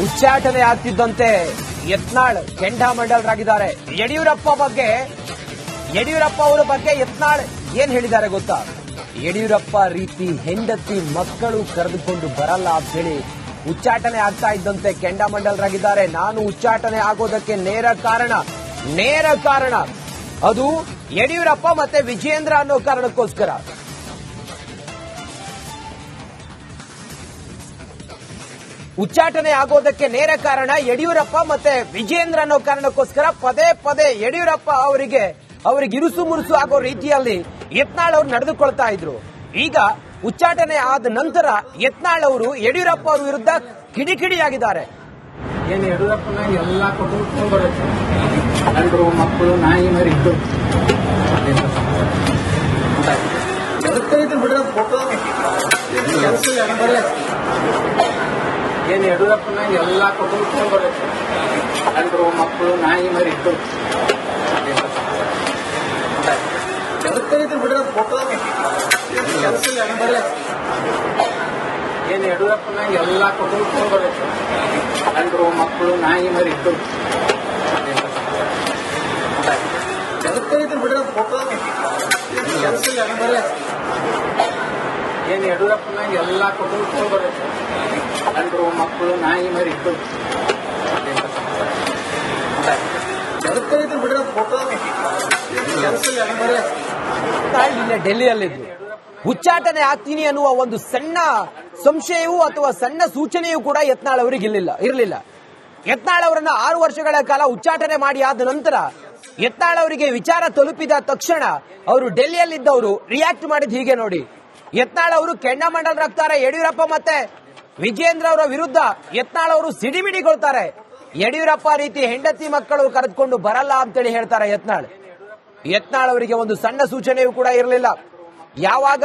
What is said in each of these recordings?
ಉಚ್ಚಾಟನೆ ಆಗ್ತಿದ್ದಂತೆ ಯತ್ನಾಳ್ ಕೆಂಡಾಮಂಡಲರಾಗಿದ್ದಾರೆ. ಯಡಿಯೂರಪ್ಪ ಅವರ ಬಗ್ಗೆ ಯತ್ನಾಳ್ ಏನ್ ಹೇಳಿದ್ದಾರೆ ಗೊತ್ತಾ? ಯಡಿಯೂರಪ್ಪ ರೀತಿ ಹೆಂಡತಿ ಮಕ್ಕಳು ಕರೆದುಕೊಂಡು ಬರಲ್ಲ ಅಂತ ಹೇಳಿ ಉಚ್ಚಾಟನೆ ಆಗ್ತಾ ಇದ್ದಂತೆ ಕೆಂಡಾಮಂಡಲರಾಗಿದ್ದಾರೆ. ನಾನು ಉಚ್ಚಾಟನೆ ಆಗೋದಕ್ಕೆ ನೇರ ಕಾರಣ ಅದು ಯಡಿಯೂರಪ್ಪ ಮತ್ತೆ ವಿಜಯೇಂದ್ರ ಅನ್ನೋ ಕಾರಣಕ್ಕೋಸ್ಕರ. ಉಚ್ಚಾಟನೆ ಆಗೋದಕ್ಕೆ ನೇರ ಕಾರಣ ಯಡಿಯೂರಪ್ಪ ಮತ್ತೆ ವಿಜಯೇಂದ್ರ ಅನ್ನೋ ಕಾರಣಕ್ಕೋಸ್ಕರ ಪದೇ ಯಡಿಯೂರಪ್ಪ ಅವರಿಗೆ ಇರುಸು ಮುರುಸು ಆಗೋ ರೀತಿಯಲ್ಲಿ ಯತ್ನಾಳ್ ಅವರು ನಡೆದುಕೊಳ್ತಾ ಇದ್ರು. ಈಗ ಉಚ್ಚಾಟನೆ ಆದ ನಂತರ ಯತ್ನಾಳ್ ಅವರು ಯಡಿಯೂರಪ್ಪ ಅವರ ವಿರುದ್ಧ ಕಿಡಿಕಿಡಿಯಾಗಿದ್ದಾರೆ. ಏನು ಯಡಿಯೂರಪ್ಪನ ಎಲ್ಲಾ ಕುಟುಂಬ ಬರುತ್ತೆ, ಗಂಡರು ಮಕ್ಕಳು ನಾಯಿ ಮರಿದ್ದು ಫೋಟೋ ಏನು ಯಡಿಯೂರಪ್ಪನ ಎಲ್ಲಾ ಕುಟುಂಬ ಬರುತ್ತೆ, ಗಂಡರು ಮಕ್ಕಳು ನಾಯಿ ಮರಿದ್ದು ಫೋಟೋ ಏನು ಯಡಿಯೂರಪ್ಪನ ಎಲ್ಲಾ ಕುಟುಂಬ ಬರುತ್ತೆ, ಗಂಡರು ಮಕ್ಕಳು ನಾಯಿ ಮರಿದ್ದು ಫೋಟೋ ಏನು ಯಡಿಯೂರಪ್ಪನ ಎಲ್ಲಾ ಕುಟುಂಬ ಬರುತ್ತೆ, ಗಂಡರು ಮಕ್ಕಳು ನಾಯಿ ಮರಿದ್ದು ಫೋಟೋ ಇಲ್ಲೇ ಡೆಲ್ಲಿಯಲ್ಲಿದ್ದು ಉಚ್ಚಾಟನೆ ಆಗ್ತೀನಿ ಅನ್ನುವ ಒಂದು ಸಣ್ಣ ಸಂಶಯವೂ ಅಥವಾ ಸಣ್ಣ ಸೂಚನೆಯೂ ಕೂಡ ಯತ್ನಾಳ್ ಅವರಿಗೆ ಇರಲಿಲ್ಲ. ಯತ್ನಾಳ್ ಅವರನ್ನ 6 ವರ್ಷಗಳ ಕಾಲ ಉಚ್ಚಾಟನೆ ಮಾಡಿ ಆದ ನಂತರ ಯತ್ನಾಳ್ ಅವರಿಗೆ ವಿಚಾರ ತಲುಪಿದ ತಕ್ಷಣ ಅವರು ಡೆಲ್ಲಿಯಲ್ಲಿದ್ದವರು ರಿಯಾಕ್ಟ್ ಮಾಡಿದ್ ಹೀಗೆ ನೋಡಿ. ಯತ್ನಾಳ್ ಅವರು ಕೆಂಡಾಮಂಡಲರಾಗ್ತಾರೆ. ಯಡಿಯೂರಪ್ಪ ಮತ್ತೆ ವಿಜಯೇಂದ್ರ ಅವರ ವಿರುದ್ಧ ಯತ್ನಾಳ್ ಅವರು ಸಿಡಿಮಿಡಿಗೊಳ್ತಾರೆ. ಯಡಿಯೂರಪ್ಪ ರೀತಿ ಹೆಂಡತಿ ಮಕ್ಕಳು ಕರೆದುಕೊಂಡು ಬರಲ್ಲ ಅಂತೇಳಿ ಹೇಳ್ತಾರೆ ಯತ್ನಾಳ್ ಅವರಿಗೆ ಒಂದು ಸಣ್ಣ ಸೂಚನೆಯೂ ಕೂಡ ಇರಲಿಲ್ಲ. ಯಾವಾಗ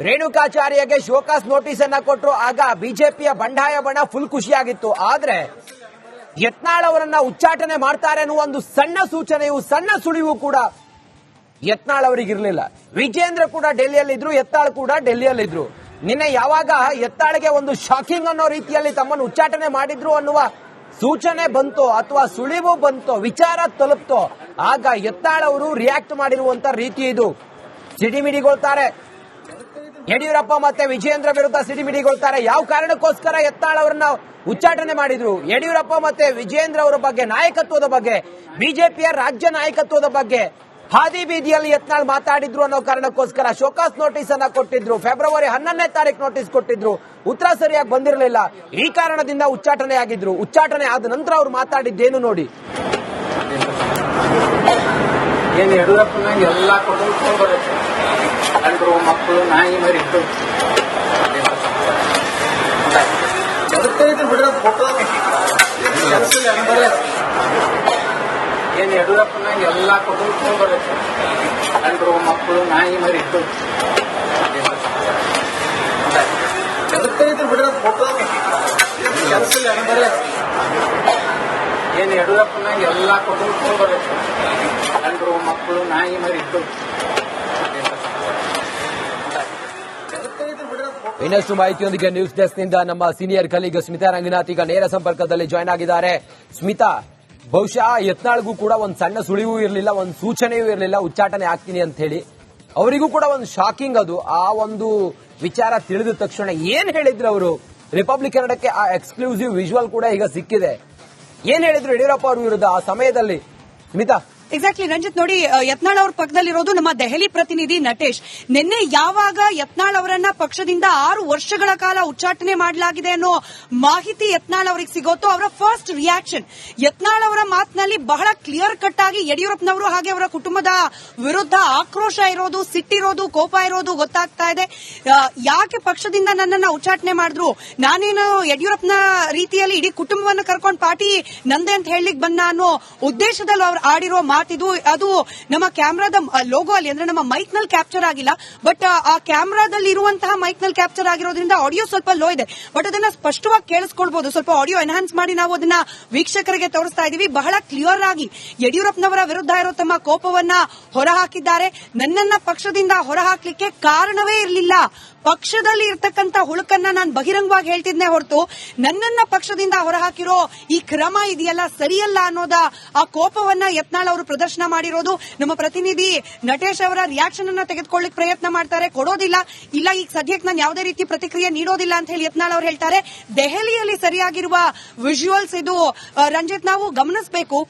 ರೇಣುಕಾಚಾರ್ಯಗೆ ಶೋಕಾಸ್ ನೋಟಿಸ್ ಅನ್ನ ಕೊಟ್ಟರು ಆಗ ಬಿಜೆಪಿಯ ಬಂಡಾಯ ಬಣ ಫುಲ್ ಖುಷಿಯಾಗಿತ್ತು. ಆದ್ರೆ ಯತ್ನಾಳ್ ಅವರನ್ನ ಉಚ್ಚಾಟನೆ ಮಾಡ್ತಾರೆ ಅನ್ನುವ ಒಂದು ಸಣ್ಣ ಸೂಚನೆಯು ಸಣ್ಣ ಸುಳಿವು ಕೂಡ ಯತ್ನಾಳ್ ಅವರಿಗಿರಲಿಲ್ಲ. ವಿಜೇಂದ್ರ ಕೂಡ ಡೆಲ್ಲಿಯಲ್ಲಿದ್ರು, ಯತ್ನಾಳ್ ಕೂಡ ಡೆಲ್ಲಿಯಲ್ಲಿದ್ರು. ನಿನ್ನೆ ಯಾವಾಗ ಯತ್ನಾಳ್ಗೆ ಒಂದು ಶಾಕಿಂಗ್ ಅನ್ನೋ ರೀತಿಯಲ್ಲಿ ತಮ್ಮನ್ನು ಉಚ್ಚಾಟನೆ ಮಾಡಿದ್ರು ಅನ್ನುವ ಸೂಚನೆ ಬಂತೋ ಅಥವಾ ಸುಳಿವು ಬಂತೋ, ವಿಚಾರ ತಲುಪ್ತೋ, ಆಗ ಯತ್ನಾಳ್ ಅವರು ರಿಯಾಕ್ಟ್ ಮಾಡಿರುವಂತ ರೀತಿ ಇದು. ಸಿಡಿಮಿಡಿಗೊಳ್ತಾರೆ. ಯಡಿಯೂರಪ್ಪ ಮತ್ತೆ ವಿಜಯೇಂದ್ರ ವಿರುದ್ಧ ಸಿಡಿಮಿಡಿಗೊಳ್ತಾರೆ. ಯಾವ ಕಾರಣಕ್ಕೋಸ್ಕರ ಯತ್ನಾಳ್ ಅವರನ್ನ ಉಚ್ಚಾಟನೆ ಮಾಡಿದ್ರು? ಯಡಿಯೂರಪ್ಪ ಮತ್ತೆ ವಿಜಯೇಂದ್ರ ಅವರ ಬಗ್ಗೆ, ನಾಯಕತ್ವದ ಬಗ್ಗೆ, ಬಿಜೆಪಿಯ ರಾಜ್ಯ ನಾಯಕತ್ವದ ಬಗ್ಗೆ ಹಾದಿ ಬೀದಿಯಲ್ಲಿ ಯತ್ನಾಳ್ ಮಾತಾಡಿದ್ರು ಅನ್ನೋ ಕಾರಣಕ್ಕೋಸ್ಕರ ಶೋಕಾಸ್ ನೋಟಿಸ್ ಅನ್ನ ಕೊಟ್ಟಿದ್ರು. ಫೆಬ್ರವರಿ 11ನೇ ತಾರೀಕು ನೋಟಿಸ್ ಕೊಟ್ಟಿದ್ರು, ಉತ್ತರ ಸರಿಯಾಗಿ ಬಂದಿರಲಿಲ್ಲ. ಈ ಕಾರಣದಿಂದ ಉಚ್ಚಾಟನೆ ಆಗಿದ್ರು. ಉಚ್ಚಾಟನೆ ಆದ ನಂತರ ಅವ್ರು ಮಾತಾಡಿದ್ದೇನು ನೋಡಿ. ಏನು ಯಡಿಯೂರಪ್ಪನ ಎಲ್ಲಾ ಕುಟುಂಬ ಬರುತ್ತೆ, ಗಂಡರು ಮಕ್ಕಳು ನಾಯಿ ಮರಿದ್ದು ಫೋಟೋ ಏನು ಯಡಿಯೂರಪ್ಪನ ಎಲ್ಲಾ ಕುಟುಂಬ ಬರುತ್ತೆ, ಗಂಡರು ಮಕ್ಕಳು ನಾಯಿ ಮರಿದ್ದು ಫೋಟೋ ಏನು ಯಡಿಯೂರಪ್ಪನ ಎಲ್ಲಾ ಕುಟುಂಬ ಬರುತ್ತೆ, ಗಂಡರು ಮಕ್ಕಳು ನಾಯಿ ಮರಿದ್ದು. ಇನ್ನಷ್ಟು ಮಾಹಿತಿಯೊಂದಿಗೆ ನ್ಯೂಸ್ ಡೆಸ್ಕ್ ನಿಂದ ನಮ್ಮ ಸೀನಿಯರ್ ಕಲೀಗ್ ಸ್ಮಿತಾ ರಂಗನಾಥ್ ಈಗ ನೇರ ಸಂಪರ್ಕದಲ್ಲಿ ಜಾಯ್ನ್ ಆಗಿದ್ದಾರೆ. ಸ್ಮಿತಾ, ಬಹುಶಃ ಯತ್ನಾಳ್ಗೂ ಕೂಡ ಒಂದು ಸಣ್ಣ ಸುಳಿವು ಇರಲಿಲ್ಲ, ಒಂದು ಸೂಚನೆಯೂ ಇರಲಿಲ್ಲ ಉಚ್ಚಾಟನೆ ಆಗ್ತೀನಿ ಅಂತ ಹೇಳಿ. ಅವರಿಗೂ ಕೂಡ ಒಂದು ಶಾಕಿಂಗ್ ಅದು. ಆ ಒಂದು ವಿಚಾರ ತಿಳಿದ ತಕ್ಷಣ ಏನ್ ಹೇಳಿದ್ರು ಅವರು? ರಿಪಬ್ಲಿಕ್ ಕನ್ನಡಕ್ಕೆ ಆ ಎಕ್ಸ್ಕ್ಲೂಸಿವ್ ವಿಜುವಲ್ ಕೂಡ ಈಗ ಸಿಕ್ಕಿದೆ. ಏನ್ ಹೇಳಿದ್ರು ಯಡಿಯೂರಪ್ಪ ಅವ್ರ ವಿರುದ್ಧ ಆ ಸಮಯದಲ್ಲಿ ಸ್ಮಿತಾ? ಎಕ್ಸಾಕ್ಟ್ಲಿ ರಂಜಿತ್, ನೋಡಿ, ಯತ್ನಾಳ್ ಅವ್ರ ಪಕ್ಕದಲ್ಲಿರೋದು ನಮ್ಮ ದೆಹಲಿ ಪ್ರತಿನಿಧಿ ನಟೇಶ್. ನಿನ್ನೆ ಯಾವಾಗ ಯತ್ನಾಳ್ ಅವರನ್ನ ಪಕ್ಷದಿಂದ 6 ವರ್ಷಗಳ ಕಾಲ ಉಚ್ಚಾಟನೆ ಮಾಡಲಾಗಿದೆ ಅನ್ನೋ ಮಾಹಿತಿ ಯತ್ನಾಳ್ ಅವರಿಗೆ ಸಿಗೋತೋ ಅವರ ಫಸ್ಟ್ ರಿಯಾಕ್ಷನ್ ಯತ್ನಾಳ್ ಅವರ ಮಾತಿನಲ್ಲಿ ಬಹಳ ಕ್ಲಿಯರ್ ಕಟ್ ಆಗಿ ಯಡಿಯೂರಪ್ಪನವರು ಹಾಗೆ ಅವರ ಕುಟುಂಬದ ವಿರುದ್ಧ ಆಕ್ರೋಶ ಇರೋದು, ಸಿಟ್ಟಿರೋದು, ಕೋಪ ಇರೋದು ಗೊತ್ತಾಗ್ತಾ ಇದೆ. ಯಾಕೆ ಪಕ್ಷದಿಂದ ನನ್ನನ್ನ ಉಚ್ಚಾಟನೆ ಮಾಡಿದ್ರು, ನಾನೇನು ಯಡಿಯೂರಪ್ಪನ ರೀತಿಯಲ್ಲಿ ಇಡೀ ಕುಟುಂಬವನ್ನು ಕರ್ಕೊಂಡು ಪಾರ್ಟಿ ನಂದೆ ಅಂತ ಹೇಳಲಿಕ್ಕೆ ಬಂದ ಅನ್ನೋ ಉದ್ದೇಶದಲ್ಲಿ ಅವ್ರು ಆಡಿರೋ ಮಾತಿದು. ಅದು ನಮ್ಮ ಕ್ಯಾಮ್ರಾದ ಲೋಗೋ ಅಲ್ಲಿ ಅಂದ್ರೆ ನಮ್ಮ ಮೈಕ್ ನಲ್ಲಿ ಕ್ಯಾಪ್ಚರ್ ಆಗಿಲ್ಲ, ಬಟ್ ಆ ಕ್ಯಾಮ್ರಾದಲ್ಲಿ ಇರುವಂತಹ ಮೈಕ್ ನಲ್ಲಿ ಕ್ಯಾಪ್ಚರ್ ಆಗಿರೋದ್ರಿಂದ ಆಡಿಯೋ ಸ್ವಲ್ಪ ಲೋ ಇದೆ, ಬಟ್ ಅದನ್ನ ಸ್ಪಷ್ಟವಾಗಿ ಕೇಳಿಸ್ಕೊಳ್ಬಹುದು. ಸ್ವಲ್ಪ ಆಡಿಯೋ ಎನ್ಹಾನ್ಸ್ ಮಾಡಿ ನಾವು ಅದನ್ನ ವೀಕ್ಷಕರಿಗೆ ತೋರಿಸ್ತಾ ಇದೀವಿ. ಬಹಳ ಕ್ಲಿಯರ್ ಆಗಿ ಯಡಿಯೂರಪ್ಪನವರ ವಿರುದ್ಧ ಇರೋ ತಮ್ಮ ಕೋಪವನ್ನ ಹೊರಹಾಕಿದ್ದಾರೆ. ನನ್ನನ್ನ ಪಕ್ಷದಿಂದ ಹೊರಹಾಕ್ಲಿಕ್ಕೆ ಕಾರಣವೇ ಇರಲಿಲ್ಲ, ಪಕ್ಷದಲ್ಲಿ ಇರ್ತಕ್ಕಂಥ ಹುಳುಕನ್ನ ನಾನು ಬಹಿರಂಗವಾಗಿ ಹೇಳ್ತಿದ್ನೆ ಹೊರತು ನನ್ನನ್ನ ಪಕ್ಷದಿಂದ ಹೊರಹಾಕಿರೋ ಈ ಕ್ರಮ ಇದೆಯಲ್ಲ ಸರಿಯಲ್ಲ ಅನ್ನೋದ ಆ ಕೋಪವನ್ನ ಯತ್ನಾಳ್ ಅವರು ಪ್ರದರ್ಶನ ಮಾಡಿರೋದು. ನಮ್ಮ ಪ್ರತಿನಿಧಿ ನಟೇಶ್ ಅವರ ರಿಯಾಕ್ಷನ್ ಅನ್ನ ತೆಗೆದುಕೊಳ್ಳಿಕ್ ಪ್ರಯತ್ನ ಮಾಡ್ತಾರೆ, ಕೊಡೋದಿಲ್ಲ. ಇಲ್ಲ, ಈಗ ಸದ್ಯಕ್ಕೆ ನಾನು ಯಾವುದೇ ರೀತಿ ಪ್ರತಿಕ್ರಿಯೆ ನೀಡೋದಿಲ್ಲ ಅಂತ ಹೇಳಿ ಯತ್ನಾಳ್ ಅವರು ಹೇಳ್ತಾರೆ. ದೆಹಲಿಯಲ್ಲಿ ಸರಿಯಾಗಿರುವ ವಿಜುವಲ್ಸ್ ಇದು ರಂಜಿತ್, ನಾವು ಗಮನಿಸಬೇಕು.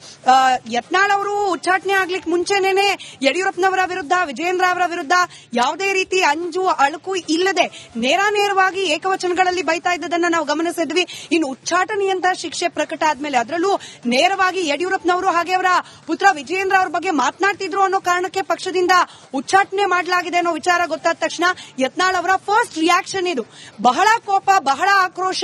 ಯತ್ನಾಳ್ ಅವರು ಉಚ್ಚಾಟನೆ ಆಗ್ಲಿಕ್ಕೆ ಮುಂಚೆನೇನೆ ಯಡಿಯೂರಪ್ಪನವರ ವಿರುದ್ಧ, ವಿಜಯೇಂದ್ರ ಅವರ ವಿರುದ್ಧ ಯಾವುದೇ ರೀತಿ ಅಂಜು ಅಳುಕು ಇಲ್ಲದೆ ನೇರವಾಗಿ ಏಕವಚನಗಳಲ್ಲಿ ಬೈತಾ ಇದ್ದದನ್ನ ನಾವು ಗಮನಿಸಿದ್ವಿ. ಇನ್ನು ಉಚ್ಚಾಟನೆಯಂತ ಶಿಕ್ಷೆ ಪ್ರಕಟ ಆದ್ಮೇಲೆ ಅದರಲ್ಲೂ ನೇರವಾಗಿ ಯಡಿಯೂರಪ್ಪನವರು ಹಾಗೆ ಅವರ ಪುತ್ರ ವಿಜಯೇಂದ್ರ ಅವರ ಬಗ್ಗೆ ಮಾತನಾಡ್ತಿದ್ರು ಅನ್ನೋ ಕಾರಣಕ್ಕೆ ಪಕ್ಷದಿಂದ ಉಚ್ಚಾಟನೆ ಮಾಡಲಾಗಿದೆ ಅನ್ನೋ ವಿಚಾರ ಗೊತ್ತಾದ ತಕ್ಷಣ ಯತ್ನಾಳ್ ಅವರ ಫಸ್ಟ್ ರಿಯಾಕ್ಷನ್ ಇದು. ಬಹಳ ಕೋಪ, ಬಹಳ ಆಕ್ರೋಶ,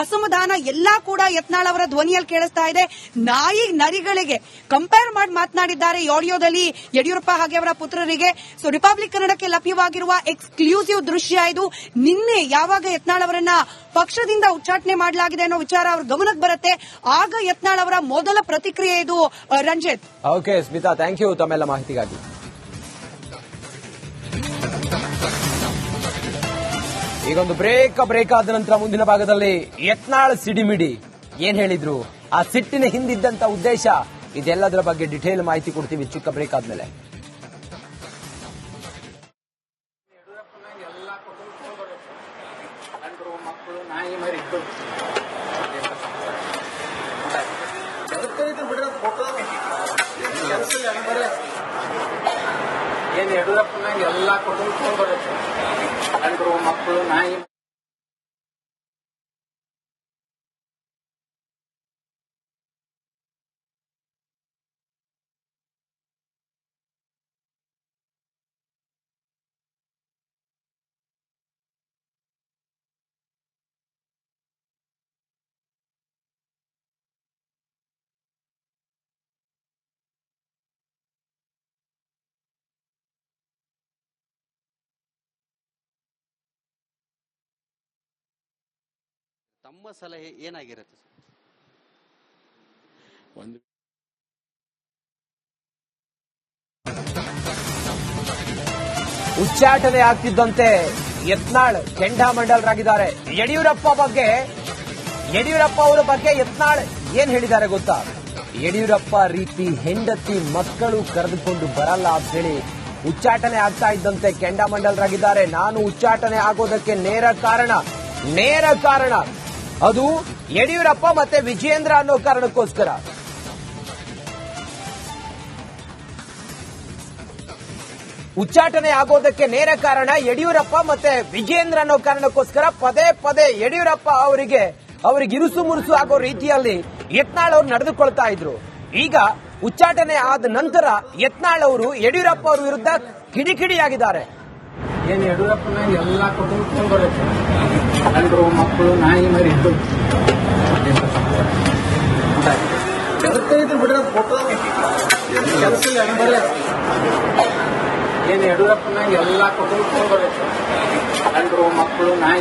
ಅಸಮಾಧಾನ ಎಲ್ಲಾ ಕೂಡ ಯತ್ನಾಳ್ ಅವರ ಧ್ವನಿಯಲ್ಲಿ ಕೇಳಿಸ್ತಾ ಇದೆ. ನಾಯಿ ನರಿಗಳಿಗೆ ಕಂಪೇರ್ ಮಾಡಿ ಮಾತನಾಡಿದ್ದಾರೆ ಈ ಆಡಿಯೋದಲ್ಲಿ ಯಡಿಯೂರಪ್ಪ ಹಾಗೆ ಅವರ ಪುತ್ರರಿಗೆ. ಸೊ ರಿಪಬ್ಲಿಕ್ ಕನ್ನಡಕ್ಕೆ ಲಭ್ಯವಾಗಿರುವ ಎಕ್ಸ್ಕ್ಲೂಸಿವ್ ದೃಶ್ಯ ಇದು. ನಿನ್ನೆ ಯಾವಾಗ ಯತ್ನಾಳ್ ಅವರನ್ನ ಪಕ್ಷದಿಂದ ಉಚ್ಚಾಟನೆ ಮಾಡಲಾಗಿದೆ ಅನ್ನೋ ವಿಚಾರ ಅವ್ರ ಗಮನಕ್ಕೆ ಬರುತ್ತೆ, ಆಗ ಯತ್ನಾಳ್ ಅವರ ಮೊದಲ ಪ್ರತಿಕ್ರಿಯೆ ಇದು. Ranjith. Okay Smita, thank you ತಮ್ಮೆಲ್ಲ ಮಾಹಿತಿಗಾಗಿ. ಈಗೊಂದು ಬ್ರೇಕ್ ಆದ ನಂತರ ಮುಂದಿನ ಭಾಗದಲ್ಲಿ ಯತ್ನಾಳ್ ಸಿಡಿಮಿಡಿ ಏನ್ ಹೇಳಿದ್ರು, ಆ ಸಿಟ್ಟಿನ ಹಿಂದಿದ್ದಂತ ಉದ್ದೇಶ, ಇದೆಲ್ಲದರ ಬಗ್ಗೆ ಡಿಟೇಲ್ ಮಾಹಿತಿ ಕೊಡ್ತೀವಿ ಚಿಕ್ಕ ಬ್ರೇಕ್ ಆದ್ಮೇಲೆ. ಮಕ್ಕಳು ನಾಯಿ ಮರಿ ಏನ್ ಯಡಿಯೂರಪ್ಪನಾಗ ಎಲ್ಲಾ ಕುಟುಂಬ ಬರುತ್ತೆ, ಅಂದ್ರು ಮಕ್ಕಳು ನಾಯಿ. ತಮ್ಮ ಸಲಹೆ ಏನಾಗಿರುತ್ತೆ? ಉಚ್ಚಾಟನೆ ಆಗ್ತಿದ್ದಂತೆ ಯತ್ನಾಳ್ ಕೆಂಡಾಮಂಡಲರಾಗಿದ್ದಾರೆ. ಯಡಿಯೂರಪ್ಪ ಅವರ ಬಗ್ಗೆ ಯತ್ನಾಳ್ ಏನ್ ಹೇಳಿದ್ದಾರೆ ಗೊತ್ತಾ? ಯಡಿಯೂರಪ್ಪ ರೀತಿ ಹೆಂಡತಿ ಮಕ್ಕಳು ಕರೆದುಕೊಂಡು ಬರಲ್ಲ ಅಂತ ಹೇಳಿ ಉಚ್ಚಾಟನೆ ಆಗ್ತಾ ಇದ್ದಂತೆ ಕೆಂಡಾಮಂಡಲರಾಗಿದ್ದಾರೆ. ನಾನು ಉಚ್ಚಾಟನೆ ಆಗೋದಕ್ಕೆ ನೇರ ಕಾರಣ ಅದು ಯಡಿಯೂರಪ್ಪ ಮತ್ತೆ ವಿಜಯೇಂದ್ರ ಅನ್ನೋ ಕಾರಣಕ್ಕೋಸ್ಕರ. ಉಚ್ಚಾಟನೆ ಆಗೋದಕ್ಕೆ ನೇರ ಕಾರಣ ಯಡಿಯೂರಪ್ಪ ಮತ್ತೆ ವಿಜಯೇಂದ್ರ ಅನ್ನೋ ಕಾರಣಕ್ಕೋಸ್ಕರ ಪದೇ ಯಡಿಯೂರಪ್ಪ ಅವರಿಗೆ ಇರುಸು ಮುರುಸು ಆಗೋ ರೀತಿಯಲ್ಲಿ ಯತ್ನಾಳ್ ಅವರು ನಡೆದುಕೊಳ್ತಾ ಇದ್ರು. ಈಗ ಉಚ್ಚಾಟನೆ ಆದ ನಂತರ ಯತ್ನಾಳ್ ಅವರು ಯಡಿಯೂರಪ್ಪ ಅವರ ವಿರುದ್ಧ ಕಿಡಿಕಿಡಿಯಾಗಿದ್ದಾರೆ. ಏನ್ ಯಡಿಯೂರಪ್ಪನಾಗ ಎಲ್ಲಾ ಕುಟುಂಬ ಬರುತ್ತೆ, ಅಂದ್ರು ಮಕ್ಕಳು ನಾಯಿ ಮರಿ ಏನ್ ಯಡಿಯೂರಪ್ಪನಾಗ ಎಲ್ಲಾ ಕುಟುಂಬ ಬರುತ್ತೆ, ಅಂದ್ರು ಮಕ್ಕಳು ನಾಯಿ